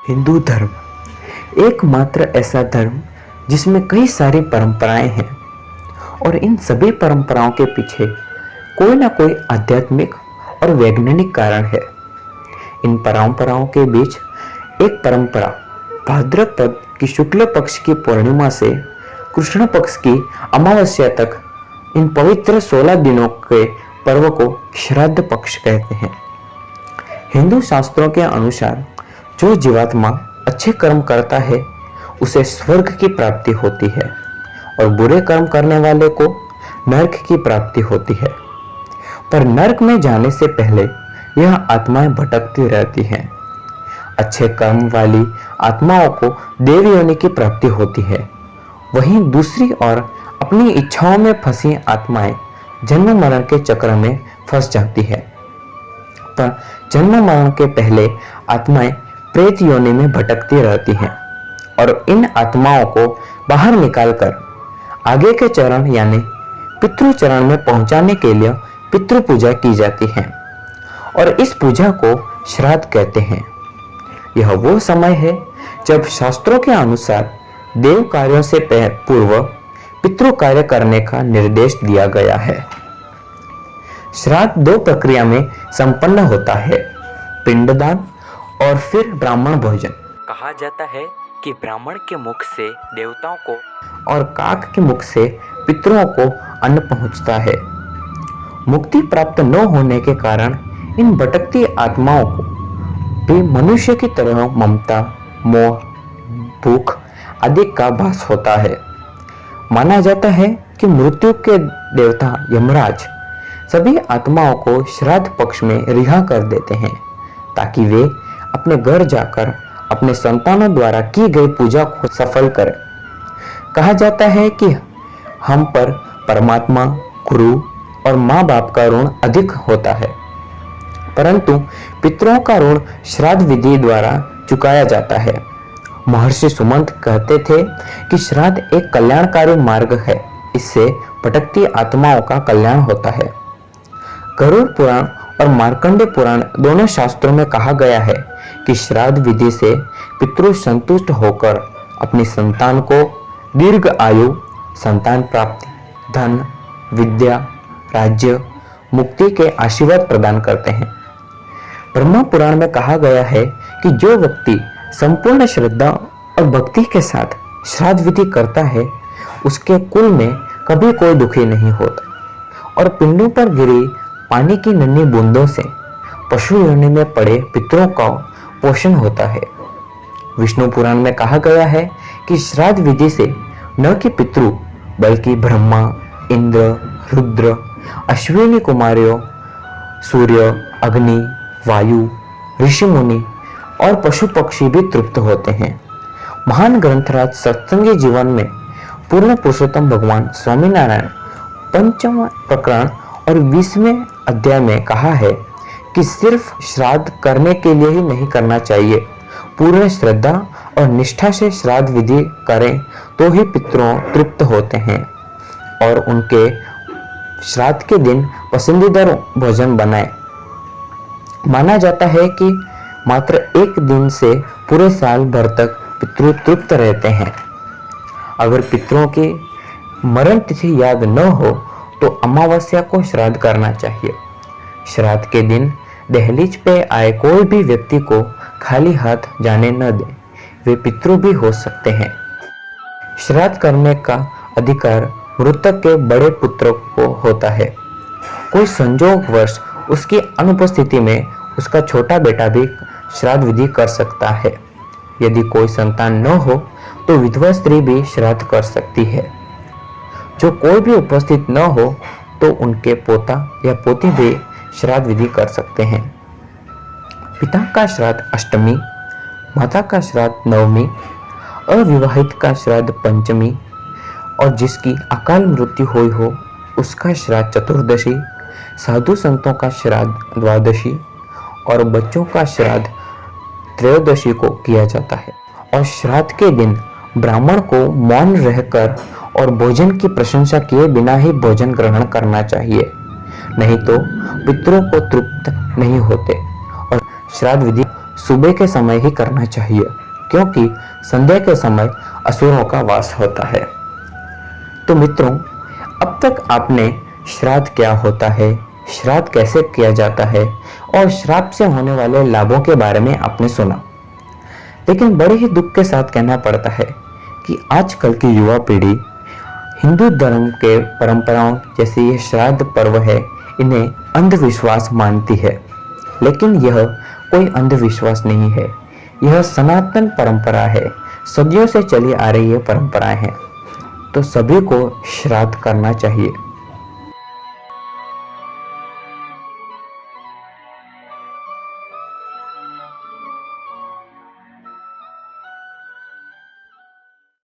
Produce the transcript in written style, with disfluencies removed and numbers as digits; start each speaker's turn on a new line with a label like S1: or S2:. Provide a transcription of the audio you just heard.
S1: हिंदू धर्म एकमात्र ऐसा धर्म जिसमें कई सारी परंपराएं हैं और इन सभी परंपराओं के पीछे कोई ना कोई आध्यात्मिक और वैज्ञानिक कारण है। इन परंपराओं के बीच एक परंपरा भाद्रपद की शुक्ल पक्ष की पूर्णिमा से कृष्ण पक्ष की अमावस्या तक इन पवित्र 16 दिनों के पर्व को श्राद्ध पक्ष कहते हैं। हिंदू शास्त्रों के अनुसार जो जीवात्मा अच्छे कर्म करता है उसे स्वर्ग की प्राप्ति होती है और बुरे कर्म करने वाले को नरक की प्राप्ति होती है। पर नरक में जाने से पहले यह आत्माएं भटकती रहती हैं। अच्छे कर्म वाली आत्माओं को देव योनि की प्राप्ति होती है, वहीं दूसरी ओर अपनी इच्छाओं में फंसी आत्माएं जन्म मरण के चक्र में फंस जाती है। पर जन्म मरण के पहले आत्माएं प्रेत योनि में भटकती रहती हैं और इन आत्माओं को बाहर निकालकर आगे के चरण यानी पितृ चरण में पहुंचाने के लिए पितृ पूजा की जाती है और इस पूजा को श्राद्ध कहते हैं। यह वो समय है जब शास्त्रों के अनुसार देव कार्यों से पूर्व पितृ कार्य करने का निर्देश दिया गया है। श्राद्ध 2 प्रक्रिया में संपन्न होता है, पिंडदान और फिर ब्राह्मण भोजन।
S2: कहा जाता है कि ब्राह्मण के मुख से देवताओं को
S1: और काक के मुख से पितरों को अन्न पहुंचता है। मुक्ति प्राप्त न होने के कारण इन भटकती आत्माओं को भी मनुष्य की तरह ममता, मोह, भूख आदि का भास होता है। माना जाता है कि मृत्यु के देवता यमराज सभी आत्माओं को श्राद्ध पक्ष में रिहा कर देते हैं ताकि वे अपने घर जाकर अपने संतानों द्वारा की गई पूजा को सफल करें। कहा जाता है कि हम पर परमात्मा, गुरु और माँ बाप का ऋण अधिक होता है, परंतु पितरों का ऋण श्राद्ध विधि द्वारा चुकाया जाता है। महर्षि सुमंत कहते थे कि श्राद्ध एक कल्याणकारी मार्ग है, इससे भटकती आत्माओं का कल्याण होता है। गरुड़ पुराण और मार्कंडेय पुराण दोनों शास्त्रों में कहा गया है कि श्राद्ध विधि से पितृ संतुष्ट होकर अपनी संतान को दीर्घ आयु, संतान प्राप्ति, धन, विद्या, राज्य, मुक्ति के आशीर्वाद प्रदान करते हैं। ब्रह्मा पुराण में कहा गया है कि जो व्यक्ति संपूर्ण श्रद्धा और भक्ति के साथ श्राद्ध विधि करता है उसके कुल में कभी कोई दुखी नहीं होता और पिंडों पर गिरी पानी की नन्ही बूंदों से पशु योनि में पड़े पितरों का पोषण होता है। विष्णु पुराण में कहा गया है कि श्राद्ध विधि से न कि पितृ बल्कि ब्रह्मा, इंद्र, रुद्र, अश्विनी कुमारियों, सूर्य, अग्नि, वायु, ऋषि मुनि और पशु पक्षी भी तृप्त होते हैं। महान ग्रंथराज सत्संगी जीवन में पूर्ण पुरुषोत्तम भगवान स्वामीनारायण 5वें प्रकरण और 20वें अध्याय में कहा है कि सिर्फ श्राद्ध करने के लिए ही नहीं करना चाहिए, पूर्ण श्रद्धा और निष्ठा से श्राद्ध विधि करें तो ही पितरों तृप्त होते हैं और उनके श्राद्ध के दिन पसंदीदा भोजन बनाएं। माना जाता है कि मात्र एक दिन से पूरे साल भर तक पितृ तृप्त रहते हैं। अगर पितरों की मरण तिथि याद न हो तो अमावस्या को श्राद्ध करना चाहिए। श्राद्ध के दिन दहलीज पे आए कोई भी व्यक्ति को खाली हाथ जाने न दें, वे पितृ भी हो सकते हैं। श्राद्ध करने का अधिकार मृतक के बड़े पुत्र को होता है। कोई संजोगवश उसकी अनुपस्थिति में उसका छोटा बेटा भी श्राद्ध विधि कर सकता है। यदि कोई संतान न हो तो विधवा स्त्री भी श्राद्ध कर सकती है। जो कोई भी उपस्थित न हो तो उनके पोता या पोती भी श्राद्ध विधि कर सकते हैं। पिता का श्राद्ध अष्टमी, माता का श्राद्ध नवमी, अविवाहित का श्राद्ध पंचमी और जिसकी अकाल मृत्यु हुई हो उसका श्राद्ध चतुर्दशी, साधु संतों का श्राद्ध द्वादशी और बच्चों का श्राद्ध त्रयोदशी को किया जाता है। और श्राद्ध के दिन ब्राह्मण को मौन रहकर और भोजन की प्रशंसा किए बिना ही भोजन ग्रहण करना चाहिए, नहीं तो पितरों को तृप्त नहीं होते और श्राद्ध विधि सुबह के समय ही करना चाहिए, क्योंकि संध्या के समय असुरों का वास होता है। तो मित्रों, अब तक आपने श्राद्ध क्या होता है, श्राद्ध कैसे किया जाता है और श्राद्ध से होने वाले लाभों के बारे में आपने सुना। लेकिन बड़े ही दुख के साथ कहना पड़ता है कि आजकल की युवा पीढ़ी हिंदू धर्म के परंपराओं जैसे ये श्राद्ध पर्व है, इन्हें अंधविश्वास मानती है। लेकिन यह कोई अंधविश्वास नहीं है, यह सनातन परंपरा है, सदियों से चली आ रही ये परंपराएं हैं। तो सभी को श्राद्ध करना चाहिए।